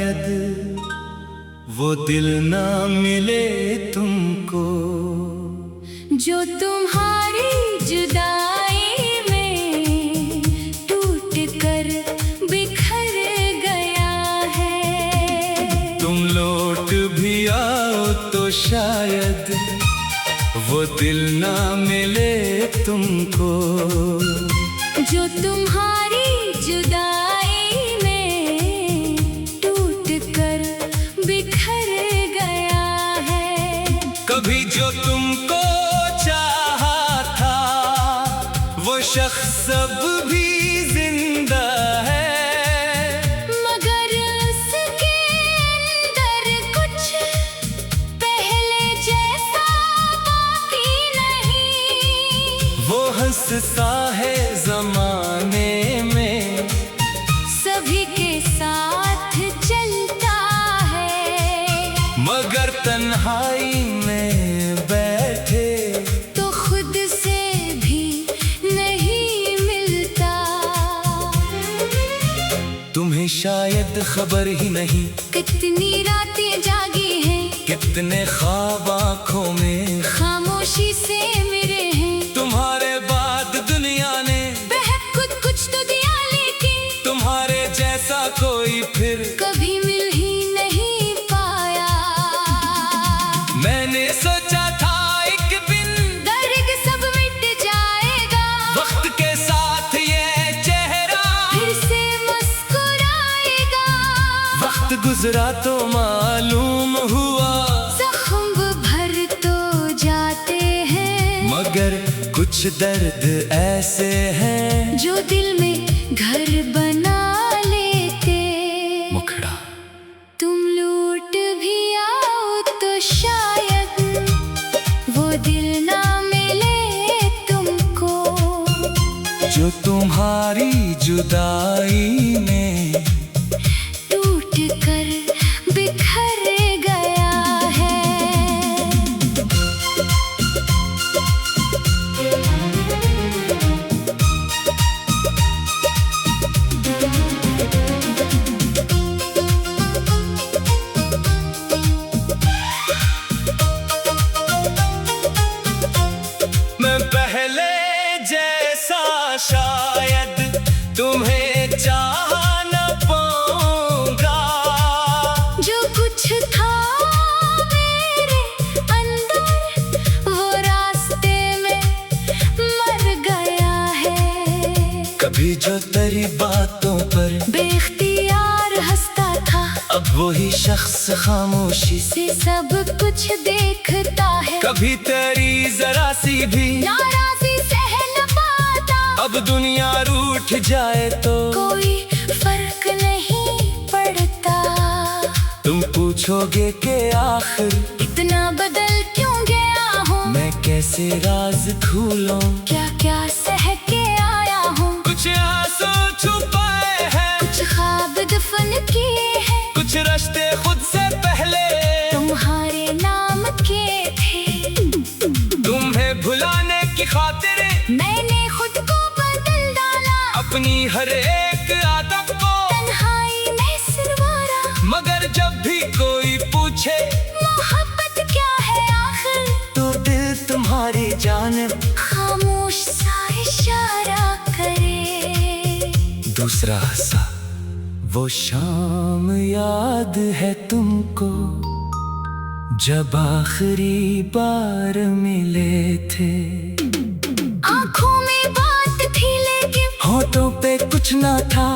शायद वो दिल ना मिले तुमको जो तुम्हारी जुदाई में टूट कर बिखर गया है। तुम लौट भी आओ तो शायद वो दिल ना मिले तुमको जो तुम्हारी जुदाई में टूट कर बिखर गया है। कभी जो तुमको चाहा था वो शख्स अब भी जिंदा है, मगर उसके अंदर कुछ पहले जैसा बाकी नहीं। वो हंसता है जमाने में सभी के साथ चलता है, मगर तन्हाई में बैठे तो खुद से भी नहीं मिलता। तुम्हें शायद खबर ही नहीं कितनी रातें जागी हैं, कितने ख्वाब आंखों में खामोशी से मेरे हैं। तुम्हारे बाद दुनिया ने बहुत कुछ तो दिया, लेकिन तुम्हारे जैसा कोई फिर कभी मिल ही नहीं पाया। मैंने सोचा था एक दिन दर्द सब मिट जाएगा, वक्त के साथ ये चेहरा फिर से मुस्कुराएगा। वक्त गुजरा तो मालूम हुआ जख्म भर तो जाते हैं, मगर कुछ दर्द ऐसे हैं जो दिल में घर बना लेते। मुखड़ा तुम लौट भी आओ तो शायद वो दिल ना मिले तुमको जो तुम्हारी जुदाई में टूट कर बिखर गया है। मैं पहले जैसा शायद तुम्हें चाह न पाऊंगा, जो कुछ था मेरे अंदर वो रास्ते में मर गया है। कभी जो तेरी बातों पर बेख्तियार हंसता था, अब वही शख्स खामोशी से से सब कुछ देखता है। कभी तेरी जरा सी भी नाराजी सह न पाता, अब दुनिया रूठ जाए तो कोई फर्क नहीं पड़ता। तुम पूछोगे कि आखिर इतना बदल क्यों गया हूँ, मैं कैसे राज खोलूं। क्या क्या सह के आया हूँ, कुछ आंसू छुपाए हैं, कुछ ख्वाब दफन किए हैं। कुछ रिश्ते खुद से पहले तुम्हारे नाम के थे, तुम्हें भुलाने की खातिर मैंने खुद को बदल डाला। अपनी हर एक आदत को तन्हाई में सिरवारा, मगर जब भी कोई पूछे मोहब्बत क्या है आखिर, तो दिल तुम्हारी जानिब खामोश सा इशारा करे। दूसरा हंसा। वो शाम याद है तुमको जब आखिरी बार मिले थे। आँखों में बात थी लेकिन होठों पे कुछ ना था,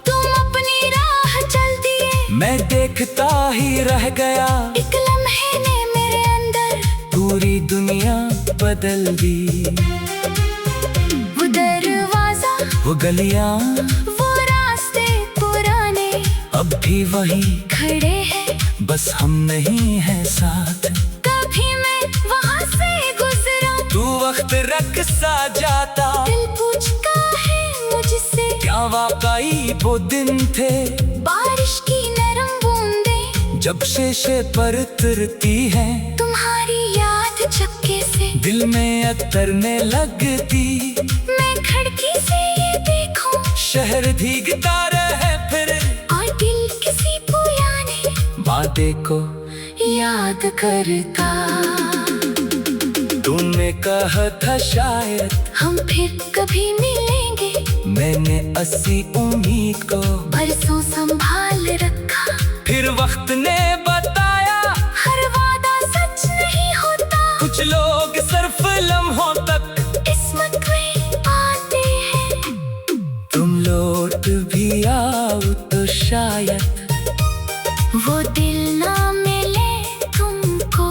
तुम अपनी राह चल दिए। मैं देखता ही रह गया, एक लम्हे ने मेरे अंदर पूरी दुनिया बदल दी। वो दरवाजा, वो गलियां वो रास्ते पुराने अब भी वही खड़े हैं, बस हम नहीं हैं साथ। कभी मैं वहाँ से गुजरा, तू वक्त रख सा जाता, दिल पूछता है मुझसे क्या वाकई वो दिन थे बारिश की नरम बूंदें जब शीशे पर उतरती हैं, तुम्हारी याद चक्के से दिल में अतरने लगती। मैं खिड़की से ये देखूं, शहर भीगता रहे फिर और दिल किसी को याद वादे को याद करता। तूने कहा था शायद हम फिर कभी मिलेंगे, मैंने अस्सी उम्मीद को बरसों संभाल रखा। फिर वक्त ने बताया हर वादा सच नहीं होता, कुछ लोग सिर्फ लम्हों तक किस्मत में आते हैं। तुम लौट भी आओ तो शायद वो दिल ना मिले तुमको,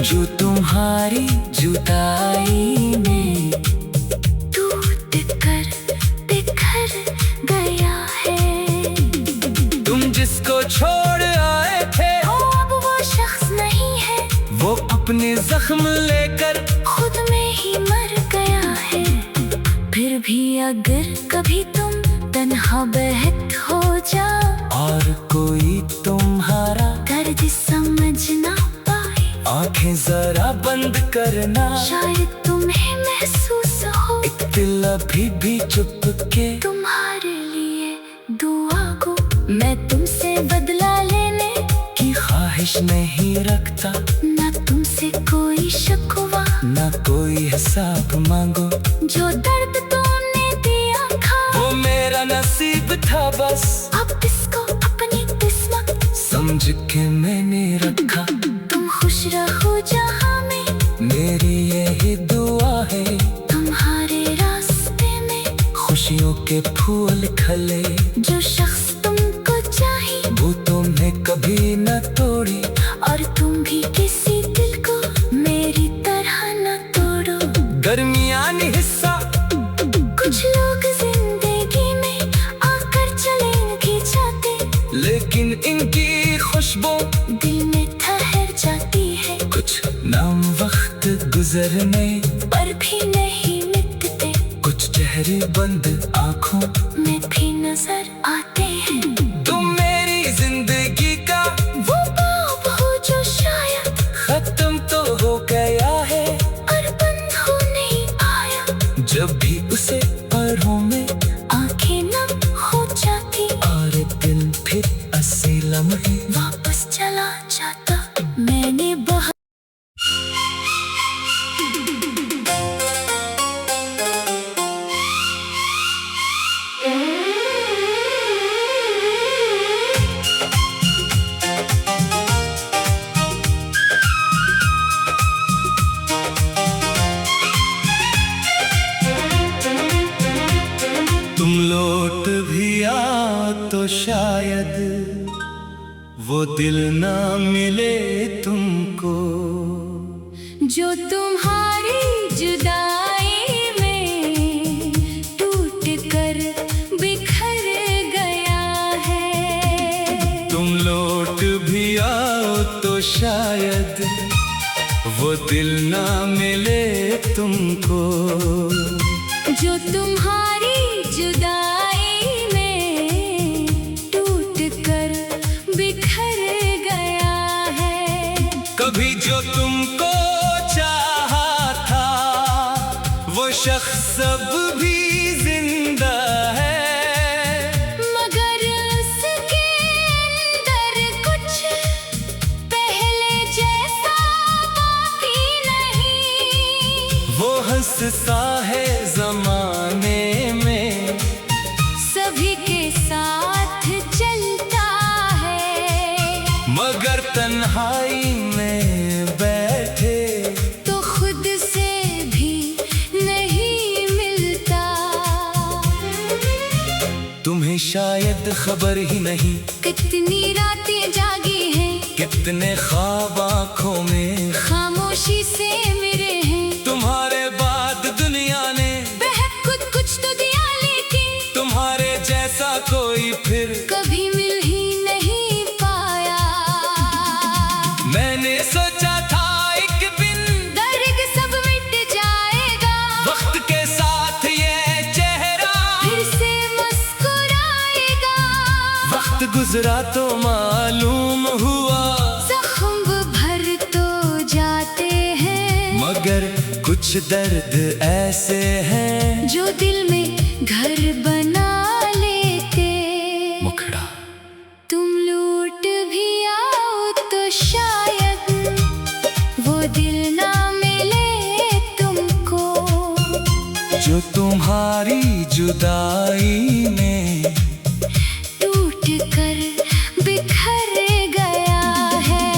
जो तुम्हारी जुदाई में टूट कर बिखर गया है। तुम जिसको छोड़ आए थे वो अब वो शख्स नहीं है, वो अपने जख्म लेकर खुद में ही मर गया है। फिर भी अगर कभी तुम तन्हा बहक हो जाओ और कोई तुम्हारा दर्द समझ ना पाए, आंखें जरा बंद करना, शायद तुम्हें महसूस हो एक दिल अभी भी चुप के तुम्हारे लिए दुआ को। मैं तुमसे बदला लेने की ख्वाहिश नहीं रखता, ना तुमसे कोई शिकवा, ना कोई हिसाब मांगो। जो दर्द तुमने दिया था वो मेरा नसीब था बस, अब इसको अपनी किस्मत समझ के मैंने रखा। तुम खुश रहो जहाँ में, मेरी यही दुआ है तुम्हारे रास्ते में खुशियों के फूल खले। जो शख्स तुमको चाहिए वो तुम्हें कभी न तोड़ी, और तुम भी किसी दिल को मेरी तरह न तोड़ो। दरमियानी हिस्सा कुछ लोग जिंदगी में आकर चलेंगे जाते, लेकिन इनकी खुशबू दिल में ठहर जाती है। कुछ नाम वक्त गुजरने पर भी नहीं मिटते, कुछ चेहरे बंद आँखों में भी नजर आते हैं। तुम मेरी जिंदगी का वो बाब हो जो शायद खत्म तो हो गया है, और बंद हो नहीं आया। जब भी उसे पढ़ूं मैं आंखें नम हो जाती, और दिल फिर अस्सी लम्हे वापस चला जाता। मैंने बहुत तुम लौट भी आओ तो शायद वो दिल ना मिले तुमको, जो तुम्हारी जुदाई में टूट कर बिखर गया है। तुम लौट भी आओ तो शायद वो दिल ना मिले तुमको, जो तुम्हारी जुदाई में टूट कर बिखर गया है। कभी जो तुमको चाहा था वो शख्स अब भी जिंदा है, मगर उसके अंदर कुछ पहले जैसा बाकी नहीं। वो हंसता है जमाने में, सभी के साथ चलता है, मगर तन्हाई में बैठे तो खुद से भी नहीं मिलता। तुम्हें शायद खबर ही नहीं कितनी रातें जागी हैं, कितने ख्वाब आँखों में खामोशी से मेरे हैं। तुम्हारे बाद दुनिया ने बहुत कुछ तो दिया, लेकिन तुम्हारे जैसा कोई फिर कभी मिल ही नहीं पाया। मैंने सोचा था एक दिन दर्द सब मिट जाएगा, वक्त के साथ ये चेहरा फिर से मुस्कुराएगा। वक्त गुजरा तो मालूम हुआ, जख्म भर तो जाते हैं, मगर कुछ दर्द ऐसे हैं जो दिल में घर बना लेते। मुखड़ा तुम लौट भी दिल ना मिले तुमको, जो तुम्हारी जुदाई में टूट कर बिखर गया है।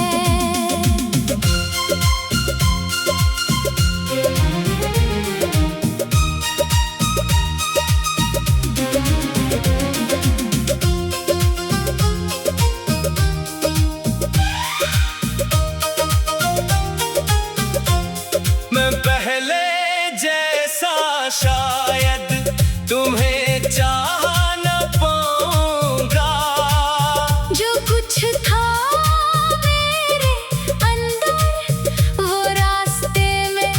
मैं पहले जैसा शायद तुम्हें चाह न पाऊंगा, जो कुछ था मेरे अंदर वो रास्ते में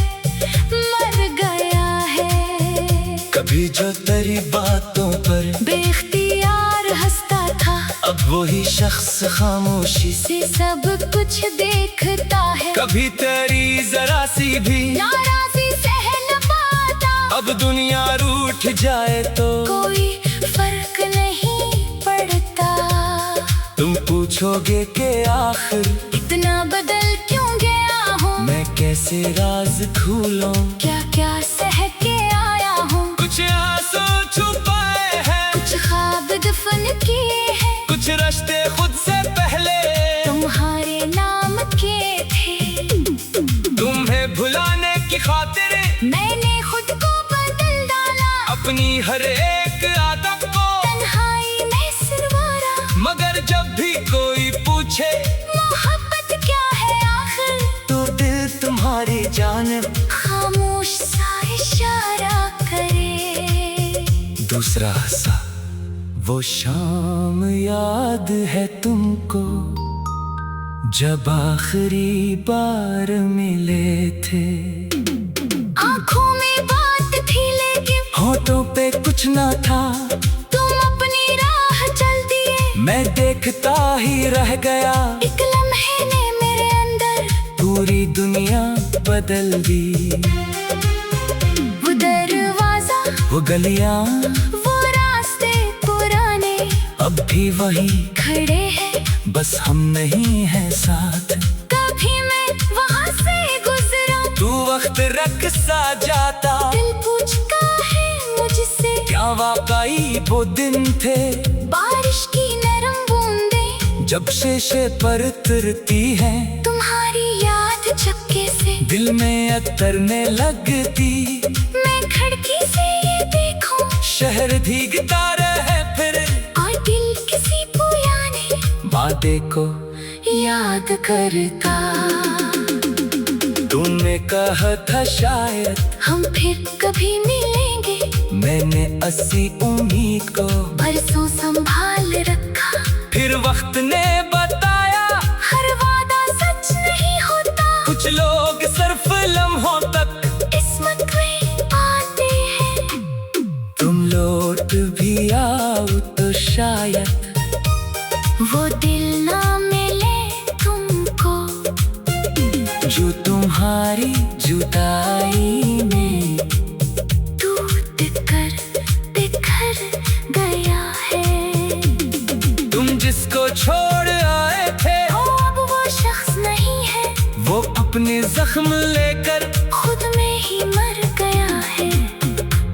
मर गया है। कभी जो तेरी बातों पर बेख्तियार हंसता था, अब वही शख्स खामोशी से से सब कुछ देखता है। कभी तेरी जरा सी भी नाराजी सह न पाता, अब दुनिया रूठ जाए तो कोई फर्क नहीं पड़ता। तुम पूछोगे कि आखिर इतना बदल क्यों गया हूँ, मैं कैसे राज खोलूं। क्या क्या सह के आया हूँ, कुछ आंसू छुपाए हैं, कुछ ख्वाब दफन किए हैं। कुछ रिश्ते खुद से पहले तुम्हारे नाम के थे, तुम्हें भुलाने की खातिर मैंने खुद को बदल डाला। अपनी हर एक आदत को तन्हाई में सिरवारा, मगर जब भी कोई पूछे मोहब्बत क्या है आखिर, तो दिल तुम्हारी जानिब खामोश सा इशारा करे। दूसरा हंसा। वो शाम याद है तुमको जब आखिरी बार मिले थे। आँखों में बात थी लेकिन होठों पे कुछ ना था, तुम अपनी राह चल दिए। मैं देखता ही रह गया, एक लम्हे ने मेरे अंदर पूरी दुनिया बदल दी। वो दरवाजा, वो गलियां वो रास्ते पुराने अब भी वही खड़े हैं, बस हम नहीं हैं साथ। कभी मैं वहाँ से गुजरा, तू वक्त रख सा जाता, दिल पूछता है मुझसे क्या वाकई वो दिन थे बारिश की नरम बूंदें जब शीशे पर उतरती हैं, तुम्हारी याद चक्के से दिल में अतरने लगती। मैं खिड़की से ये देखूं, शहर भीगता रहे फिर और दिल किसी पुराने वादे को याद करता। तुमने कहा था शायद हम फिर कभी मिलेंगे, मैंने अस्सी उम्मीद को बरसों संभाल रखा। फिर वक्त ने बताया हर वादा सच नहीं होता, कुछ लोग सिर्फ लम्हों तक किस्मत में आते हैं। तुम लौट भी आओ तो शायद वो दिल ना मिले तुमको, जो तुम्हारी जुदाई में टूट कर बिखर गया है। तुम जिसको छोड़ आए थे ओ अब वो शख्स नहीं है, वो अपने जख्म लेकर खुद में ही मर गया है।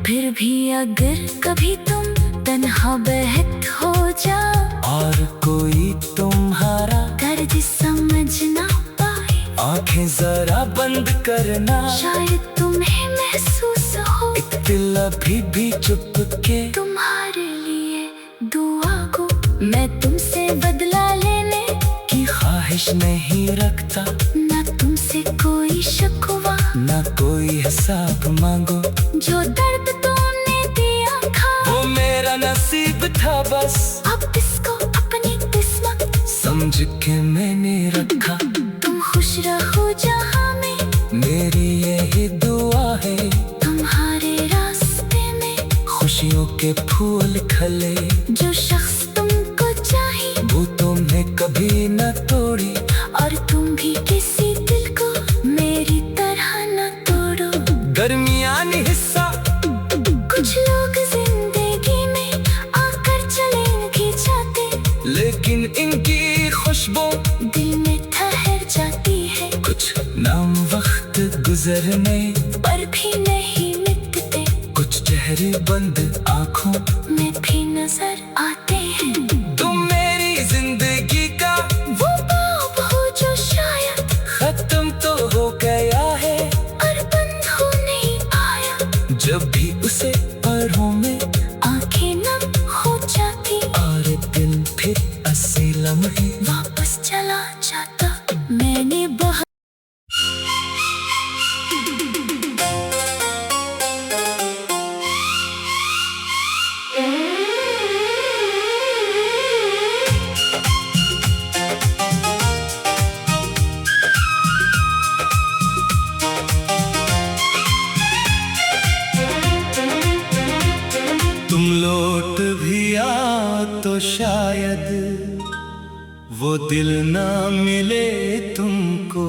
फिर भी अगर कभी तुम तन्हा बहत हो जाओ और कोई तुम्हारा दर्द समझ ना पाए, आंखें जरा बंद करना, शायद तुम्हें महसूस हो एक दिल अभी भी चुप के तुम्हारे लिए दुआ को। मैं तुमसे बदला लेने की ख्वाहिश नहीं रखता, ना तुमसे कोई शिकवा, ना कोई हिसाब मांगो। जो दर्द तुमने दिया था वो मेरा नसीब था, बस अब इसको अपनी किस्मत समझ के मैंने रखा। तुम खुश रहो जहाँ में, मेरी यही दुआ है तुम्हारे रास्ते में खुशियों के फूल खले। जो शख्स तुमको चाहिए वो तुम्हें कभी न तोड़ी, और तुम भी किसी दिल को मेरी तरह न तोड़ो। दरमियानी हिस्सा कुछ लोग जिंदगी में आकर चलेंगे जाते, लेकिन इनकी खुशबू दिल में ठहर जाती है। कुछ नाम हम वक्त गुजरने पर भी नहीं मिटते, कुछ चेहरे बंद आँखों में भी नजर आते हैं। तुम मेरी जिंदगी का वो बाब हो जो शायद खत्म तो हो गया है, और बंद हो नहीं पाया। जब भी उसे पढ़ूं मैं आंखें नम हो जाती, और दिल फिर ऐसे लम्हे वापस चला जाता। मैंने बहुत तुम लौट भी आ तो शायद वो दिल ना मिले तुमको,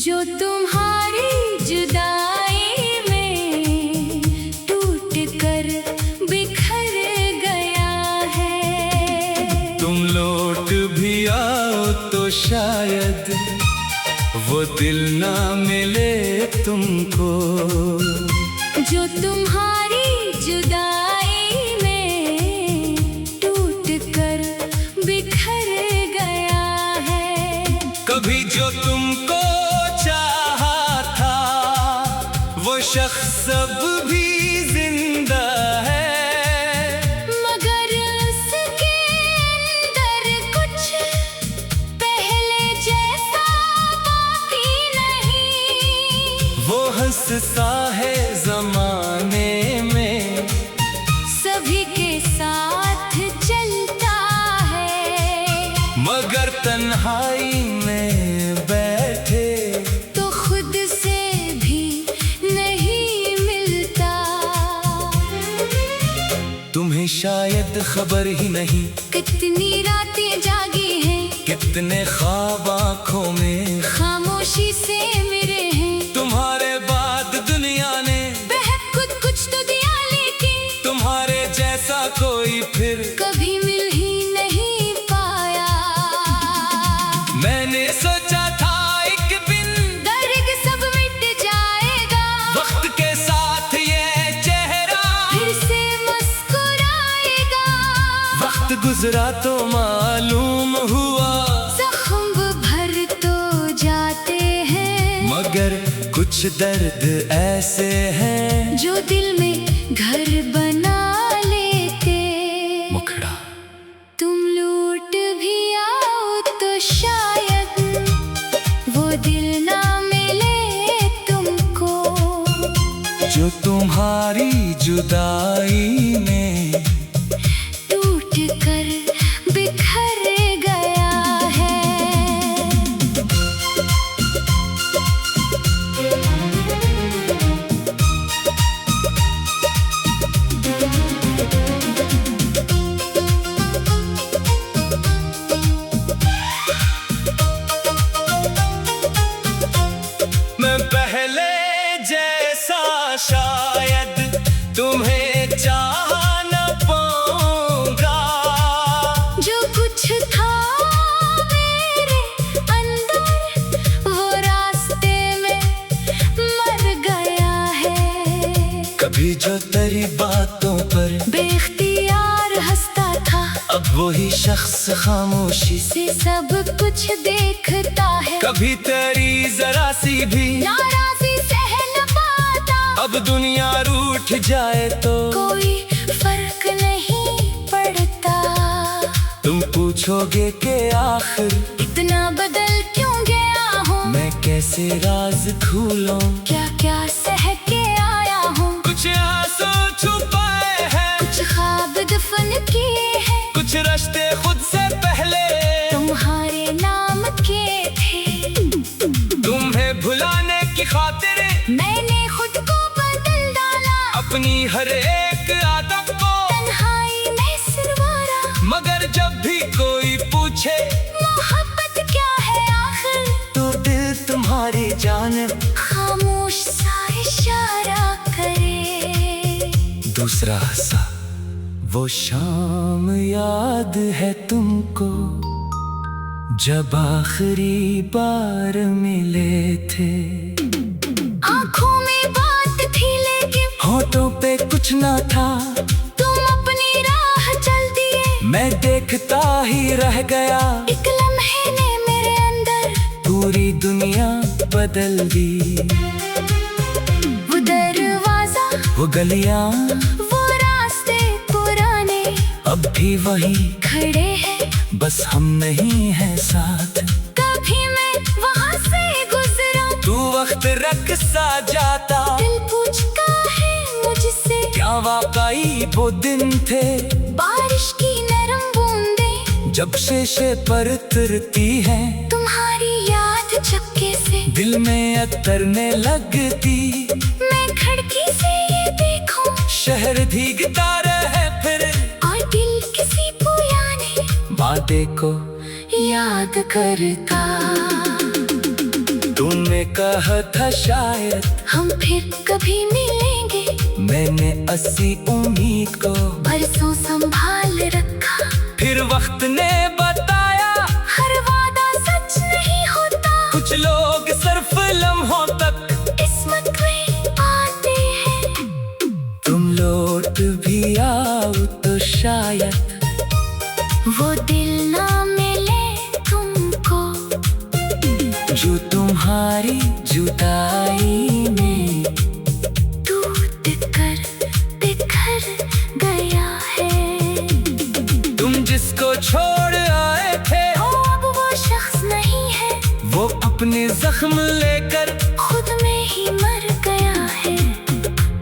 जो तुम्हारी जुदाई में टूट कर बिखर गया है। तुम लौट भी आओ तो शायद वो दिल ना मिले तुमको, जो तुम्हारी जुदाई में टूट कर बिखर गया है। कभी जो तुमको चाहा था वो शख्स अब भी जिंदा है, मगर उसके अंदर कुछ पहले जैसा बाकी नहीं। वो हंसता है जमाने में, सभी के साथ चलता है, मगर तन्हाई में बैठे तो खुद से भी नहीं मिलता। तुम्हें शायद खबर ही नहीं कितनी रातें जागी हैं, कितने ख्वाब आँखों में खामोशी से मेरे हैं। तुम्हारे बाद दुनिया ने बहुत कुछ तो दिया, लेकिन तुम्हारे जैसा कोई फिर कभी मिल ही नहीं पाया। मैंने सोचा था एक दिन दर्द सब मिट जाएगा, वक्त के साथ ये चेहरा फिर से मुस्कुराएगा। वक्त गुजरा तो मालूम हुआ जख्म भर तो जाते हैं, मगर कुछ दर्द ऐसे हैं जो दिल में घर बना लेते। मुखड़ा तुम लौट भी आओ तो शायद वो दिल ना मिले तुमको, जो तुम्हारी जुदाई में टूट कर बिखर गया है। मैं पहले जैसा शायद तुम्हें चाह न पाऊंगा, जो कुछ था मेरे अंदर वो रास्ते में मर गया है। कभी जो तेरी बातों पर बेख्तियार हंसता था, अब वही शख्स खामोशी से से सब कुछ देखता है। कभी तेरी जरा सी भी नाराजी सह न पाता, अब दुनिया रूठ जाए तो कोई फर्क नहीं पड़ता। तुम पूछोगे कि आखिर इतना बदल क्यों गया हूँ, मैं कैसे राज खोलूं, क्या क्या सह के आया हूँ। कुछ आंसू छुपाए हैं, कुछ ख्वाब दफन किए हैं, कुछ रिश्ते खुद से पहले तुम्हारे नाम के थे। तुम्हें भुलाने की खातिर मैंने खुद को बदल डाला, अपनी हर एक आदत को तन्हाई में सिरवारा। मगर जब भी कोई पूछे मोहब्बत क्या है आखिर, तो दिल तुम्हारी जानिब खामोश सा इशारा करे। दूसरा हंसा। वो शाम याद है तुमको जब आखिरी बार मिले थे, आंखों में बात थी लेकिन होठों पे कुछ ना था। तुम अपनी राह चल दिए, मैं देखता ही रह गया। एक लम्हे ने मेरे अंदर पूरी दुनिया बदल दी। वो दरवाजा, वो गलियां, वो रास्ते पुराने अब भी वही खड़े हैं, बस हम नहीं हैं साथ। कभी मैं वहाँ से गुजरा, तू वक्त रख सा जाता। दिल पूछता है मुझसे, क्या वाकई वो दिन थे? बारिश की नरम बूंदें जब शीशे पर उतरती हैं, तुम्हारी याद चपके से दिल में अतरने लगती। मैं खिड़की से ये देखूं, शहर भीगता रहे फिर, और दिल किसी पुराने वादे को याद करता। तूने कहा था शायद हम फिर कभी मिलेंगे, मैंने अस्सी उम्मीद को बरसों संभाल रखा। फिर वक्त ने बताया, हर वादा सच नहीं होता, कुछ लोग सिर्फ लम्हों तक किस्मत में आते हैं। तुम लौट भी आओ तो शायद वो दिल ना मिले तुमको, जो तुम्हारी जुदाई में टूट कर बिखर गया है। तुम जिसको छोड़ आए थे, ओ अब वो शख्स नहीं है, वो अपने जख्म लेकर खुद में ही मर गया है।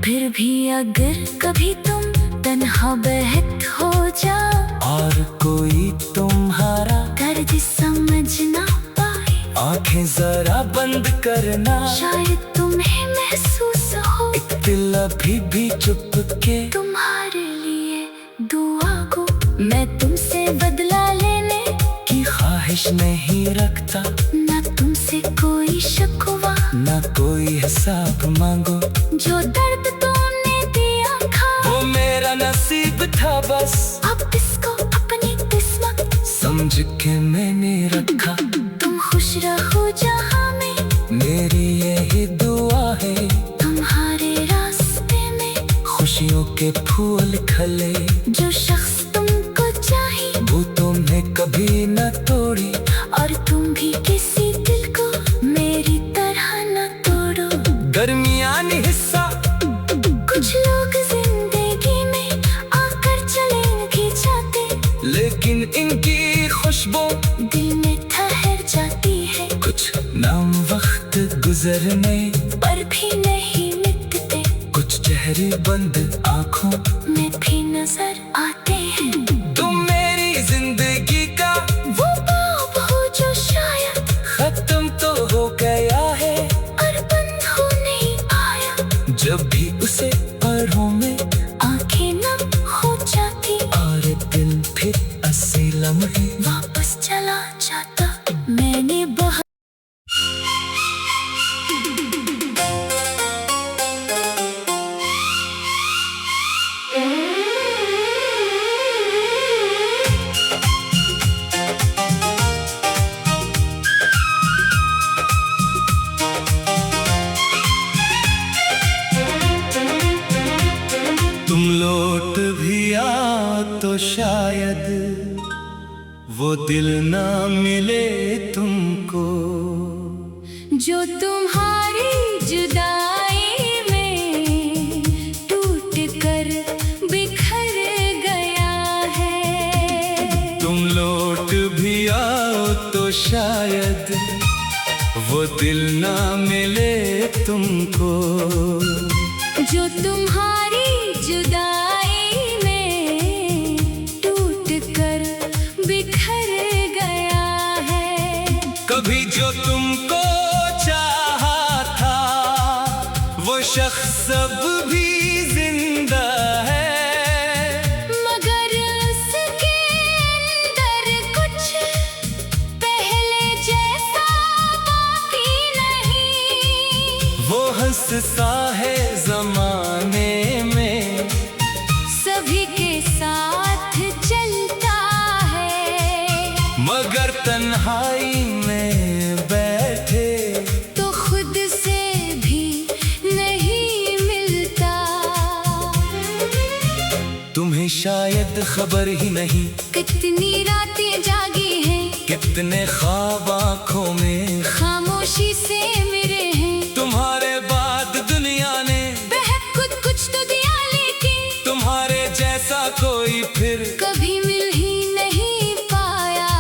फिर भी अगर कभी तुम तन्हा बहत हो जाओ, और कोई तुम्हारा दर्द समझ ना पाए, आंखें जरा बंद करना। शायद तुम्हें महसूस हो एक दिल अभी भी चुप के तुम्हारे लिए दुआ को। मैं तुमसे बदला लेने की ख्वाहिश नहीं रखता, ना तुमसे कोई शिकवा, ना कोई हिसाब मांगो। जो दर्द तुमने दिया खा, वो मेरा नसीब था बस, अब इसको अपनी किस्मत समझ के मैंने रखा। तुम खुश रहो जहाँ में, मेरी यही दुआ है, तुम्हारे रास्ते में खुशियों के फूल खले। जो शख्स तुमको चाहिए, वो तुम्हें कभी न तोड़ी, और तुम भी किसी दिल को मेरी तरह न तोड़ो। दरमियानी हिस्सा कुछ लोग जिंदगी में आकर चलेंगे जाते, लेकिन इनकी खुशबू दिल में ठहर जाती है। कुछ नाम वक्त गुजरने पर भी नहीं मिटते, कुछ चेहरे बंद आंखों में भी नजर आते हैं। तुम मेरी जिंदगी का वो बाब हो जो शायद खत्म तो हो गया है, और बंद हो नहीं आया। जब भी उसे पढ़ूं मैं, आंखें नम हो जाती, और दिल फिर अस्सी लम्हे वापस चला जाता। मैंने बहुत तुम लौट भी आओ तो शायद वो दिल ना मिले तुमको, जो तुम्हारी जुदाई में टूट कर बिखर गया है। तुम लौट भी आओ तो शायद वो दिल ना मिले तुमको, जो तुम्हारी जुदाई में टूट कर बिखर गया है। कभी जो तुमको चाहा था, वो शख्स अब भी जिंदा है, मगर उसके अंदर कुछ पहले जैसा बाकी नहीं। वो हंसता है जमाने में, सभी के साथ चलता है, मगर तन्हाई खबर ही नहीं। कितनी रातें जागी हैं, कितने ख्वाब आँखों में खामोशी से मेरे हैं। तुम्हारे बाद दुनिया ने बहुत कुछ तो दिया, लेकिन तुम्हारे जैसा कोई फिर कभी मिल ही नहीं पाया।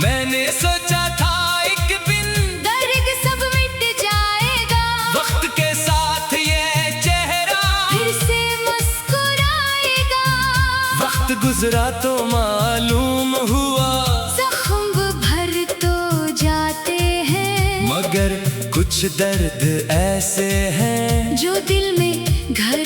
मैंने सोचा था एक दिन दर्द सब मिट जाएगा, वक्त के साथ ये चेहरा फिर से मुस्कुराएगा। वक्त गुजरा तो मालूम हुआ, जख्म भर तो जाते हैं, मगर कुछ दर्द ऐसे हैं जो दिल में घर